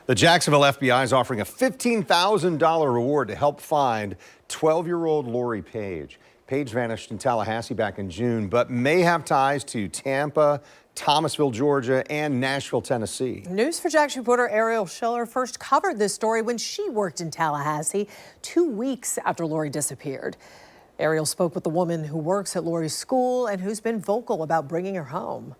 The Jacksonville FBI is offering a $15,000 reward to help find 12-year-old Lori Paige. Paige vanished in Tallahassee back in June, but may have ties to Tampa, Thomasville, Georgia, and Nashville, Tennessee. News4Jax reporter Ariel Schiller first covered this story when she worked in Tallahassee 2 weeks after Lori disappeared. Ariel spoke with the woman who works at Lori's school and who's been vocal about bringing her home.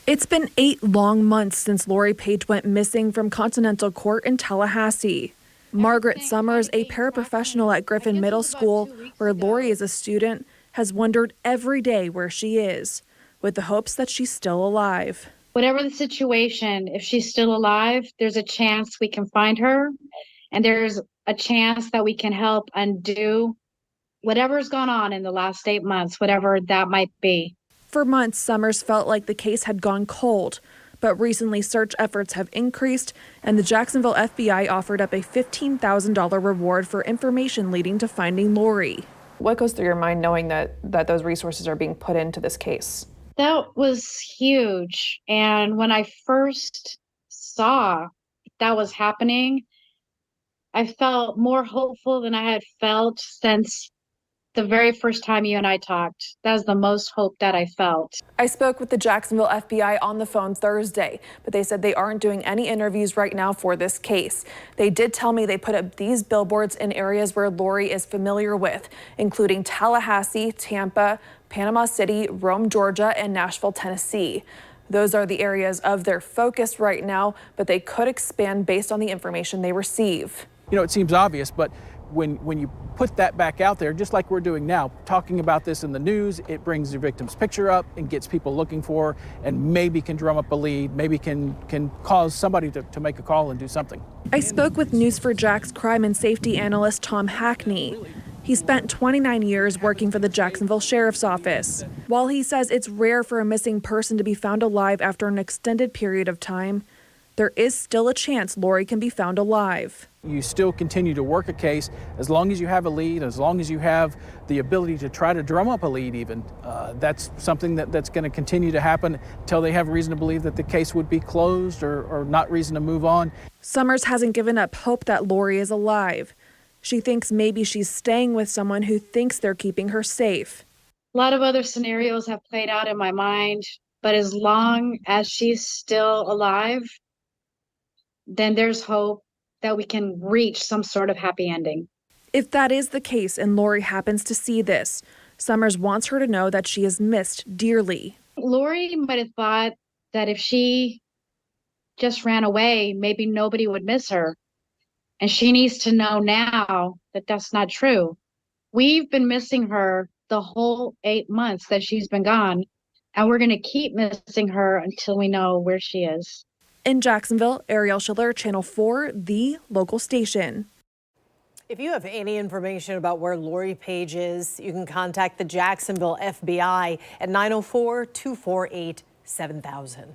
It's been 8 long months since Lori Paige went missing from Continental Court in Tallahassee. Margaret Summers, a paraprofessional at Griffin Middle School, where Lori is a student, has wondered every day where she is, with the hopes that she's still alive. Whatever the situation, if she's still alive, there's a chance we can find her, and there's a chance that we can help undo whatever's gone on in the last 8 months, whatever that might be. For months, Summers felt like the case had gone cold, but recently search efforts have increased, and the Jacksonville FBI offered up a $15,000 reward for information leading to finding Lori. What goes through your mind knowing that those resources are being put into this case? That was huge. And when I first saw that was happening, I felt more hopeful than I had felt since the very first time you and I talked. That was the most hope that I felt. I spoke with the Jacksonville FBI on the phone Thursday, but they said they aren't doing any interviews right now for this case. They did tell me they put up these billboards in areas where Lori is familiar with, including Tallahassee, Tampa, Panama City, Rome, Georgia, and Nashville, Tennessee. Those are the areas of their focus right now, but they could expand based on the information they receive. You know, it seems obvious, but when you put that back out there, just like we're doing now, talking about this in the news, it brings the victim's picture up and gets people looking for, and maybe can drum up a lead, maybe can cause somebody to make a call and do something. I spoke with News4Jax crime and safety analyst Tom Hackney. He spent 29 years working for the Jacksonville Sheriff's Office. While he says it's rare for a missing person to be found alive after an extended period of time, there is still a chance Lori can be found alive. You still continue to work a case as long as you have a lead, as long as you have the ability to try to drum up a lead even. That's something that's going to continue to happen until they have reason to believe that the case would be closed or not reason to move on. Summers hasn't given up hope that Lori is alive. She thinks maybe she's staying with someone who thinks they're keeping her safe. A lot of other scenarios have played out in my mind, but as long as she's still alive, then there's hope that we can reach some sort of happy ending. If that is the case and Lori happens to see this, Summers wants her to know that she is missed dearly. Lori might have thought that if she just ran away, maybe nobody would miss her. And she needs to know now that that's not true. We've been missing her the whole 8 months that she's been gone, and we're going to keep missing her until we know where she is. In Jacksonville, Ariel Schiller, Channel 4, the local station. If you have any information about where Lori Paige is, you can contact the Jacksonville FBI at 904-248-7000.